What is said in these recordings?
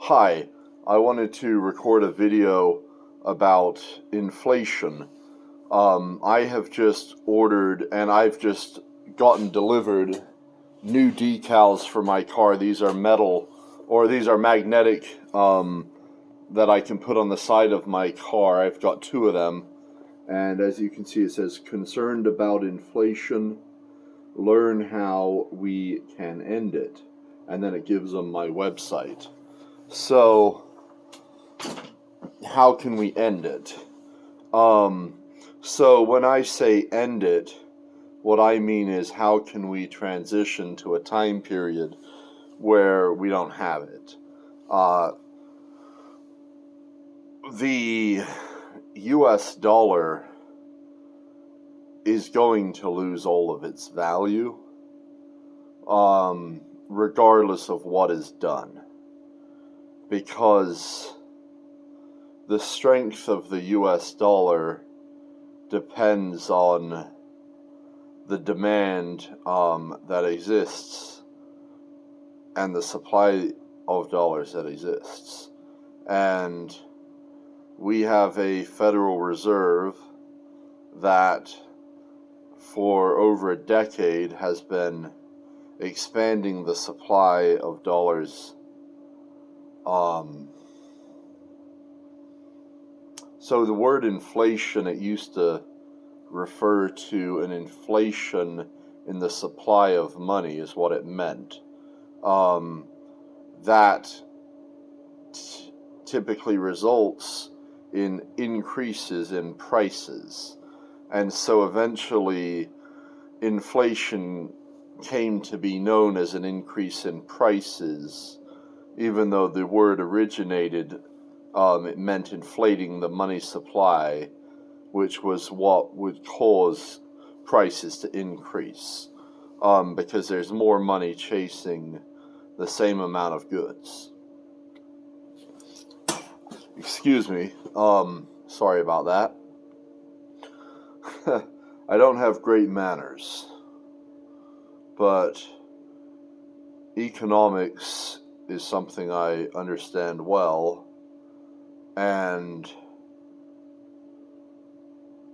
Hi, I wanted to record a video about inflation. I have just ordered and I've just gotten delivered new decals for my car. These are metal, or these are magnetic, that I can put on the side of my car. I've got two of them, and as you can see, it says, "Concerned about inflation, learn how we can end it." And then it gives them my website. So, how can we end it? So when I say end it, what I mean is, how can we transition to a time period where we don't have it? The US dollar is going to lose all of its value, regardless of what is done, because the strength of the US dollar depends on the demand that exists and the supply of dollars that exists. And we have a Federal Reserve that for over a decade has been expanding the supply of dollars. So the word inflation, it used to refer to an inflation in the supply of money, is what it meant. That typically results in increases in prices. And so eventually inflation came to be known as an increase in prices, even though the word originated, it meant inflating the money supply, which was what would cause prices to increase, because there's more money chasing the same amount of goods. Excuse me, sorry about that. I don't have great manners, but economics is something I understand well, and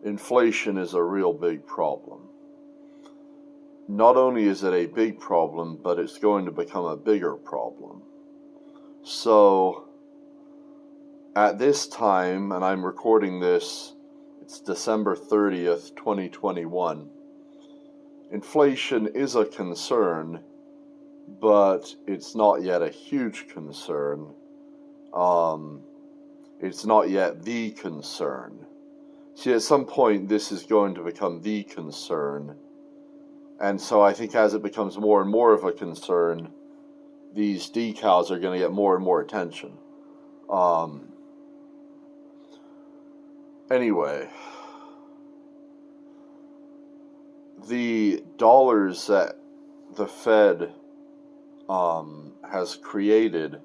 inflation is a real big problem. Not only is it a big problem, but it's going to become a bigger problem. So, at this time, and I'm recording this, it's December 30th, 2021, inflation is a concern, but it's not yet a huge concern. It's not yet the concern. See, at some point, this is going to become the concern. And so I think as it becomes more and more of a concern, these decals are going to get more and more attention. Anyway, the dollars that the Fed has created,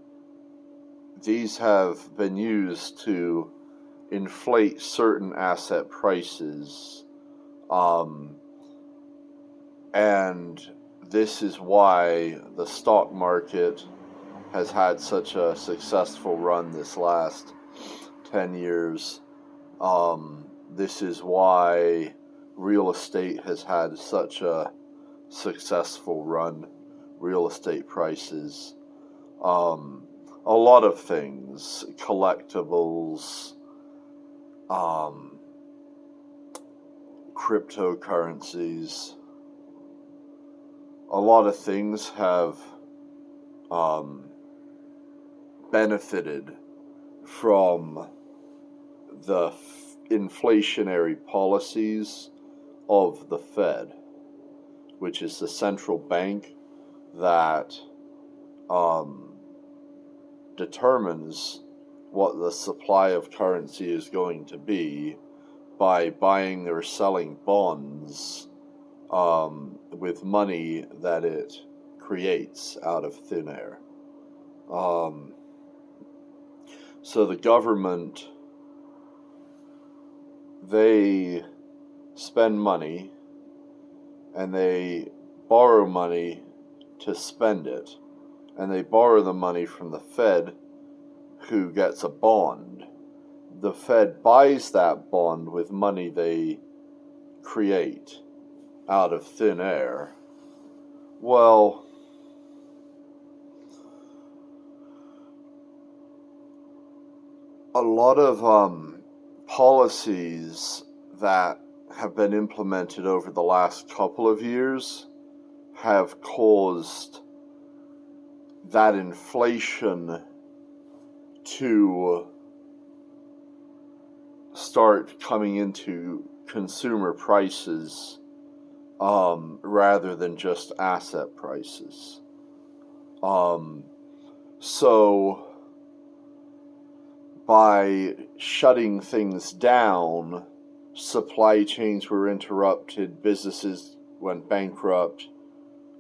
these have been used to inflate certain asset prices, and this is why the stock market has had such a successful run this last 10 years. This is why real estate has had such a successful run, real estate prices, a lot of things, collectibles, cryptocurrencies, a lot of things have benefited from the inflationary policies of the Fed, which is the central bank that determines what the supply of currency is going to be by buying or selling bonds with money that it creates out of thin air. So the government, they spend money and they borrow money to spend it, and they borrow the money from the Fed who gets a bond. The Fed buys that bond with money they create out of thin air. Well, a lot of policies that have been implemented over the last couple of years have caused that inflation to start coming into consumer prices rather than just asset prices. So by shutting things down, supply chains were interrupted, businesses went bankrupt,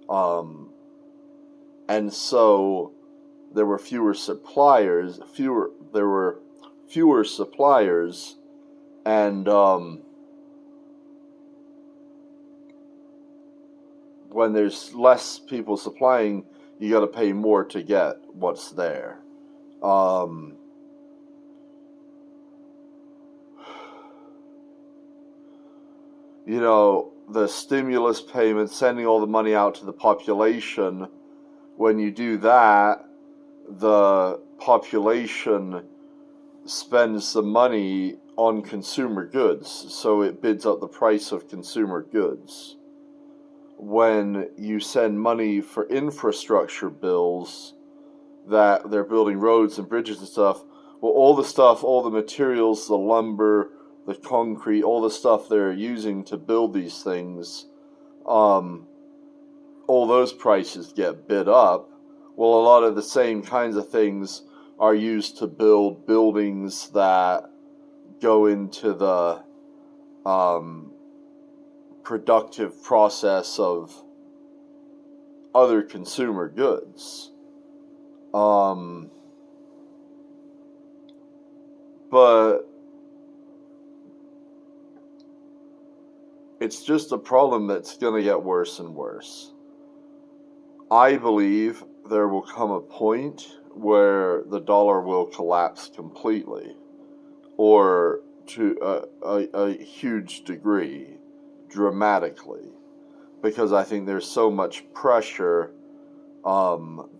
and so there were fewer suppliers, and when there's less people supplying, you got to pay more to get what's there. You know, the stimulus payments, sending all the money out to the population, when you do that, the population spends the money on consumer goods, so it bids up the price of consumer goods. When you send money for infrastructure bills, that they're building roads and bridges and stuff, well, all the materials, the lumber, the concrete, all the stuff they're using to build these things, all those prices get bid up. Well, a lot of the same kinds of things are used to build buildings that go into the productive process of other consumer goods. But it's just a problem that's going to get worse and worse. I believe there will come a point where the dollar will collapse completely, or to a huge degree, dramatically, because I think there's so much pressure.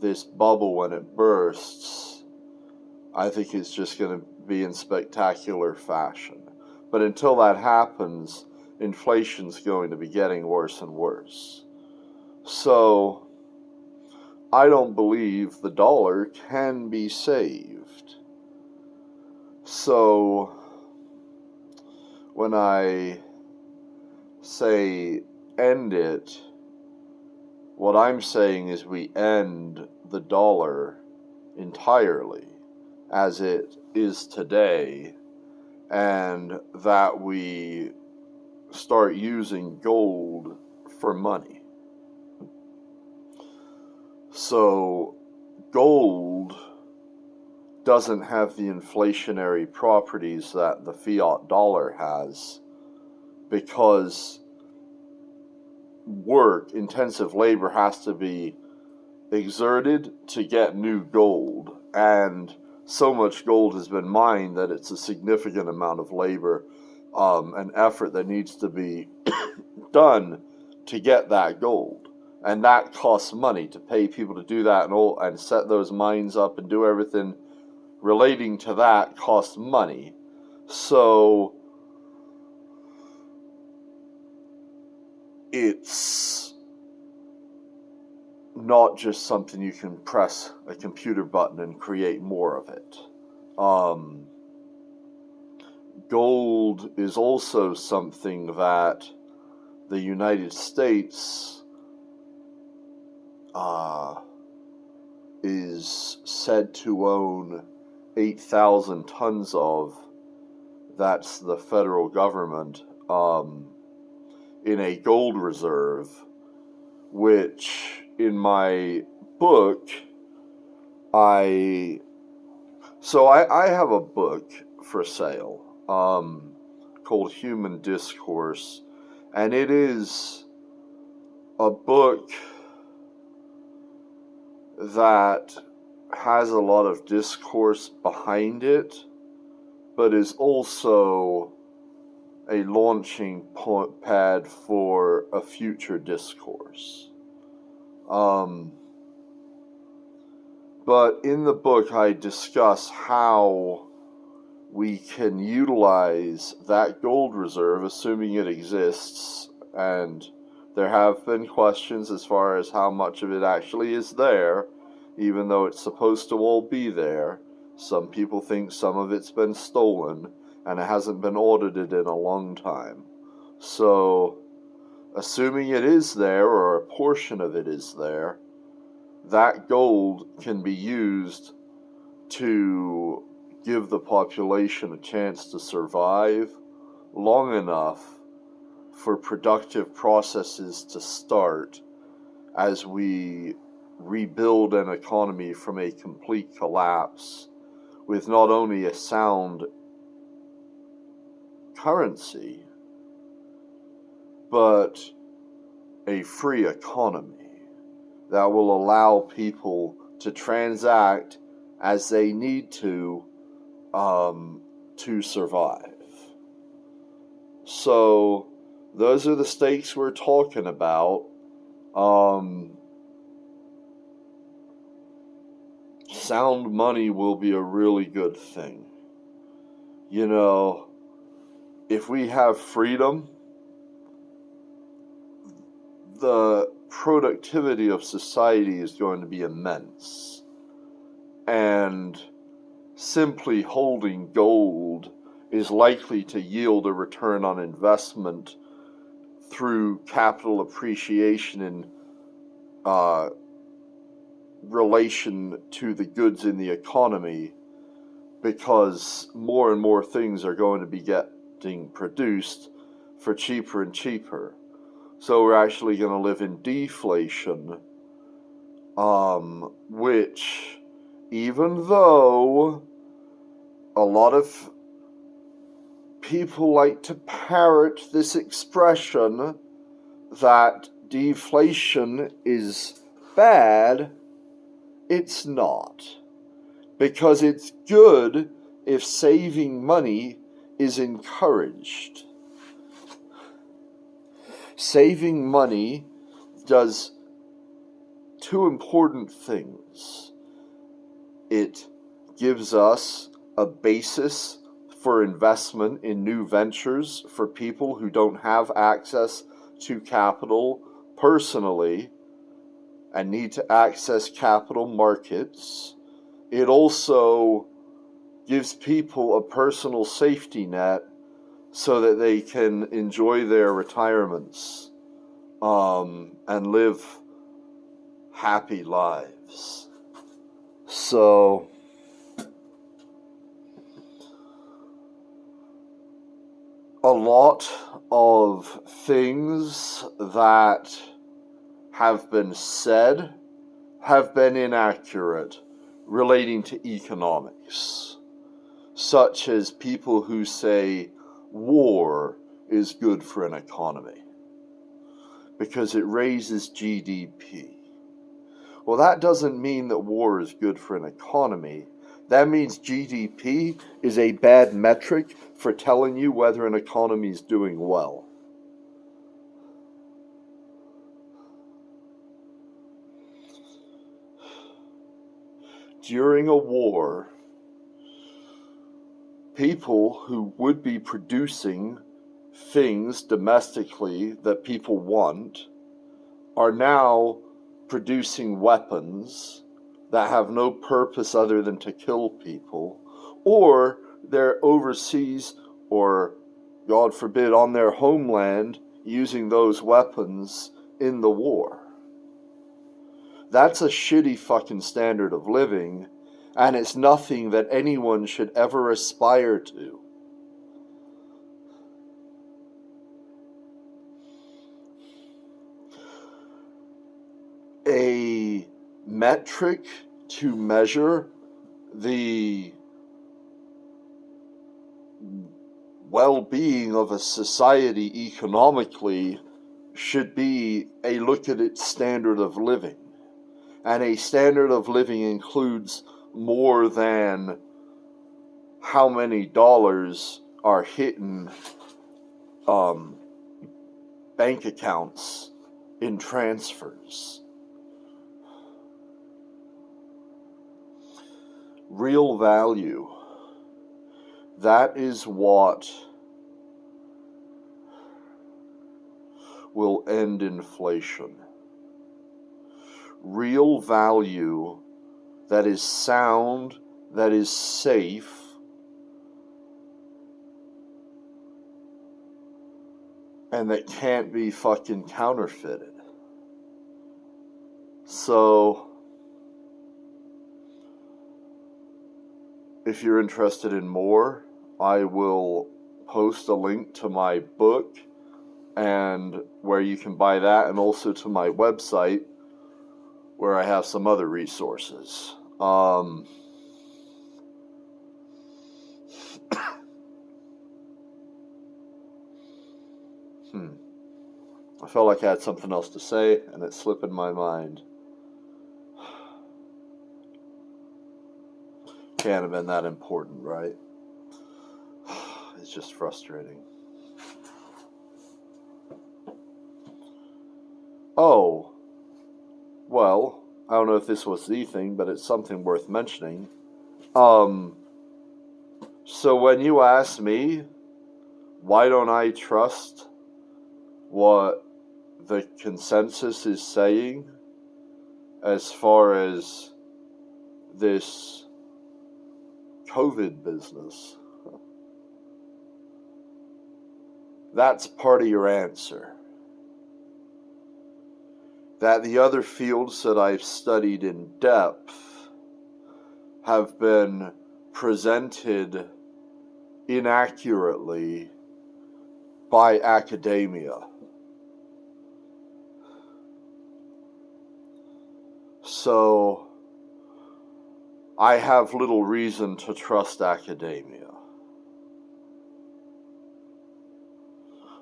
This bubble, when it bursts, I think it's just going to be in spectacular fashion. But until that happens, inflation's going to be getting worse and worse. So I don't believe the dollar can be saved. So when I say end it, what I'm saying is we end the dollar entirely as it is today, and that we start using gold for money. So gold doesn't have the inflationary properties that the fiat dollar has, because intensive labor has to be exerted to get new gold, and so much gold has been mined that it's a significant amount of labor and effort that needs to be done to get that gold, and that costs money to pay people to do that, and set those mines up and do everything relating to that costs money. So it's not just something you can press a computer button and create more of it. Gold is also something that the United States is said to own 8,000 tons of. That's the federal government in a gold reserve, which in my book, I have a book for sale called Human Discourse, and it is a book that has a lot of discourse behind it, but is also a launching pad for a future discourse. But in the book, I discuss how we can utilize that gold reserve, assuming it exists, and there have been questions as far as how much of it actually is there, even though it's supposed to all be there. Some people think some of it's been stolen, and it hasn't been audited in a long time. So, assuming it is there, or a portion of it is there, that gold can be used to give the population a chance to survive long enough for productive processes to start as we rebuild an economy from a complete collapse with not only a sound currency, but a free economy that will allow people to transact as they need to survive. So those are the stakes we're talking about. Sound money will be a really good thing. You know, if we have freedom, the productivity of society is going to be immense. And simply holding gold is likely to yield a return on investment through capital appreciation in relation to the goods in the economy, because more and more things are going to be getting produced for cheaper and cheaper. So we're actually going to live in deflation, which, even though a lot of people like to parrot this expression that deflation is bad, it's not. Because it's good if saving money is encouraged. Saving money does two important things. It gives us a basis for investment in new ventures for people who don't have access to capital personally and need to access capital markets. It also gives people a personal safety net so that they can enjoy their retirements and live happy lives. So a lot of things that have been said have been inaccurate relating to economics, such as people who say war is good for an economy because it raises GDP. Well, that doesn't mean that war is good for an economy. That means GDP is a bad metric for telling you whether an economy is doing well. During a war, people who would be producing things domestically that people want are now producing weapons that have no purpose other than to kill people, or they're overseas or, God forbid, on their homeland using those weapons in the war. That's a shitty fucking standard of living, and it's nothing that anyone should ever aspire to. A metric to measure the well-being of a society economically should be a look at its standard of living. And a standard of living includes more than how many dollars are hitting bank accounts in transfers. Real value. That is what will end inflation. Real value that is sound, that is safe, and that can't be fucking counterfeited. So, if you're interested in more, I will post a link to my book and where you can buy that, and also to my website where I have some other resources. I felt like I had something else to say, and it slipped in my mind. Can't have been that important, right? It's just frustrating. Oh, well, I don't know if this was the thing, but it's something worth mentioning. So when you ask me, why don't I trust what the consensus is saying as far as this COVID business, that's part of your answer. That the other fields that I've studied in depth have been presented inaccurately by academia. So I have little reason to trust academia.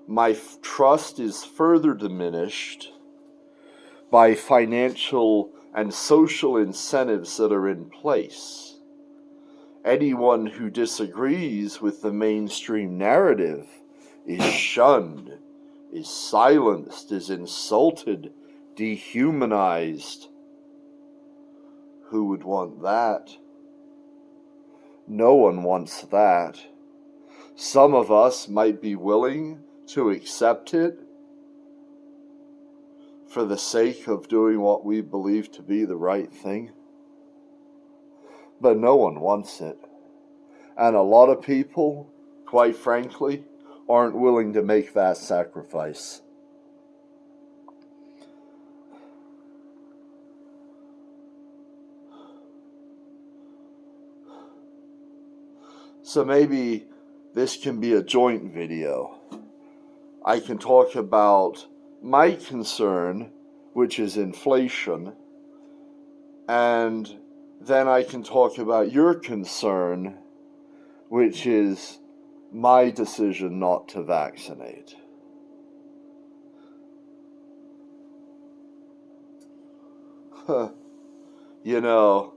My trust is further diminished by financial and social incentives that are in place. Anyone who disagrees with the mainstream narrative is shunned, is silenced, is insulted, dehumanized. Who would want that? No one wants that. Some of us might be willing to accept it for the sake of doing what we believe to be the right thing. But no one wants it. And a lot of people, quite frankly, aren't willing to make that sacrifice. So maybe this can be a joint video. I can talk about my concern, which is inflation, and then I can talk about your concern, which is my decision not to vaccinate. You know,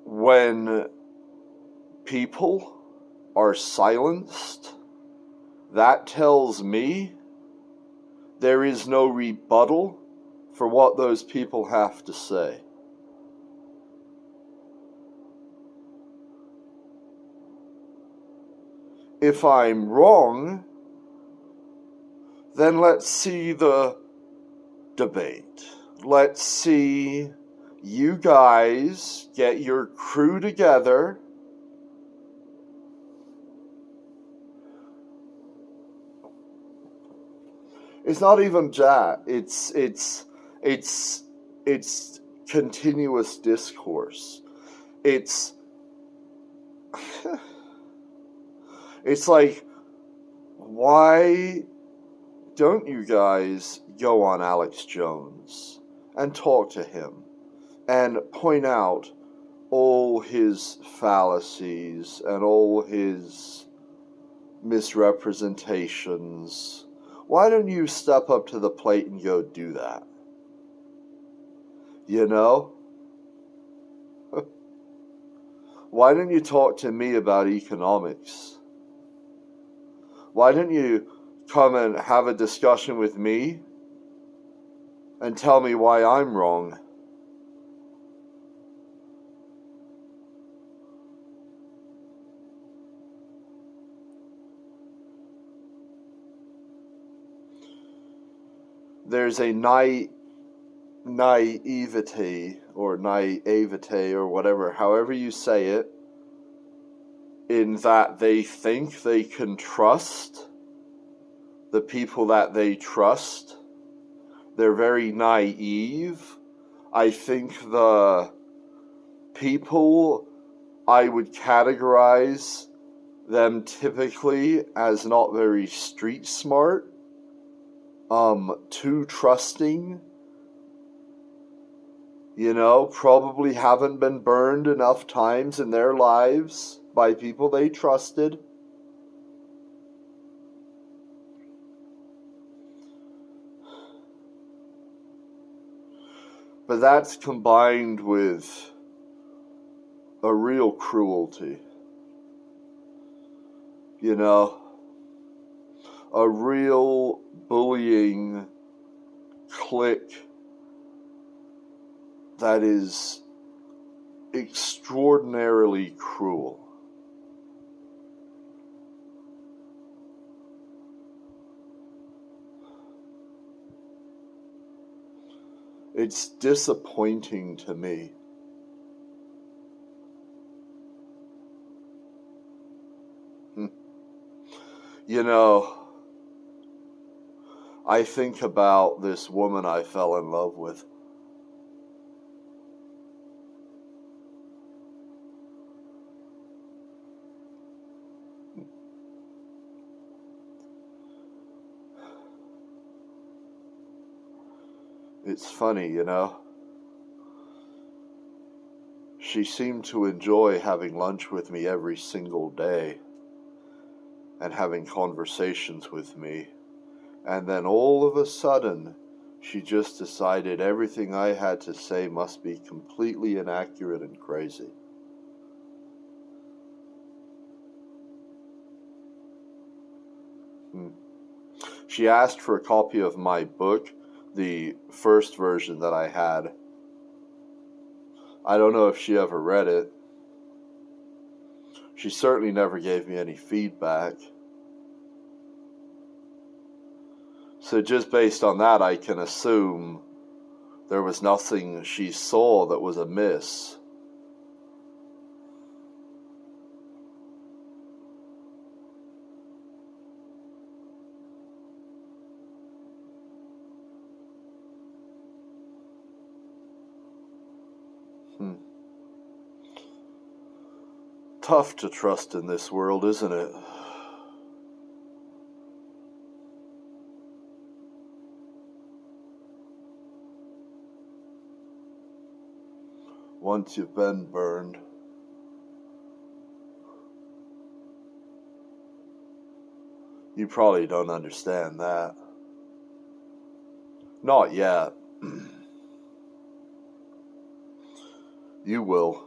when people are silenced, that tells me there is no rebuttal for what those people have to say. If I'm wrong, then let's see the debate. Let's see you guys get your crew together. It's not even that. It's continuous discourse. It's like, why don't you guys go on Alex Jones and talk to him and point out all his fallacies and all his misrepresentations, Why don't you step up to the plate and go do that? You know? Why don't you talk to me about economics? Why don't you come and have a discussion with me and tell me why I'm wrong? There's a naivety or whatever, however you say it, in that they think they can trust the people that they trust. They're very naive. I think the people, I would categorize them typically as not very street smart, too trusting, probably haven't been burned enough times in their lives by people they trusted. But that's combined with a real cruelty. A real bullying clique that is extraordinarily cruel. It's disappointing to me. I think about this woman I fell in love with. It's funny, She seemed to enjoy having lunch with me every single day and having conversations with me. And then all of a sudden, she just decided everything I had to say must be completely inaccurate and crazy. She asked for a copy of my book, the first version that I had. I don't know if she ever read it. She certainly never gave me any feedback. So just based on that, I can assume there was nothing she saw that was amiss. Tough to trust in this world, isn't it? Once you've been burned. You probably don't understand that. Not yet. You will.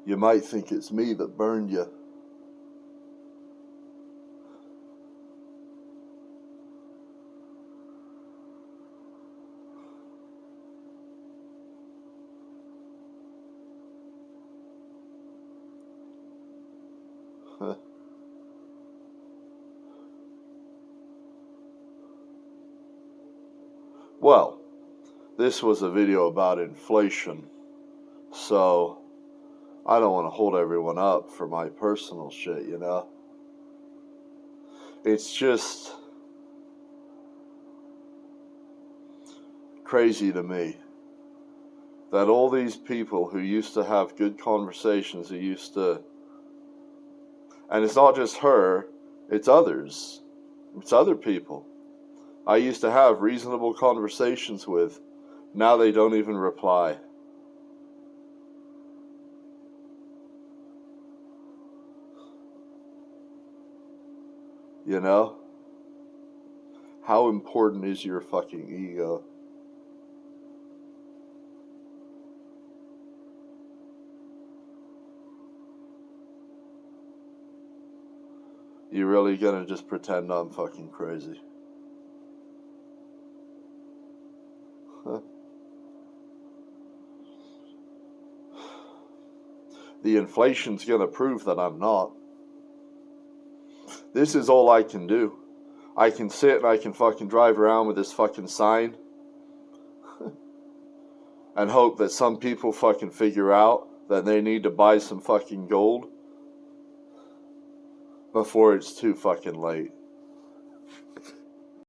You might think it's me that burned you. Well, this was a video about inflation, so I don't want to hold everyone up for my personal shit, It's just crazy to me that all these people who used to have good conversations, and it's not just her, it's others, it's other people I used to have reasonable conversations with, now they don't even reply. You know? How important is your fucking ego? You really gonna just pretend I'm fucking crazy? Huh. The inflation's gonna prove that I'm not. This is all I can do. I can sit and I can fucking drive around with this fucking sign and hope that some people fucking figure out that they need to buy some fucking gold before it's too fucking late.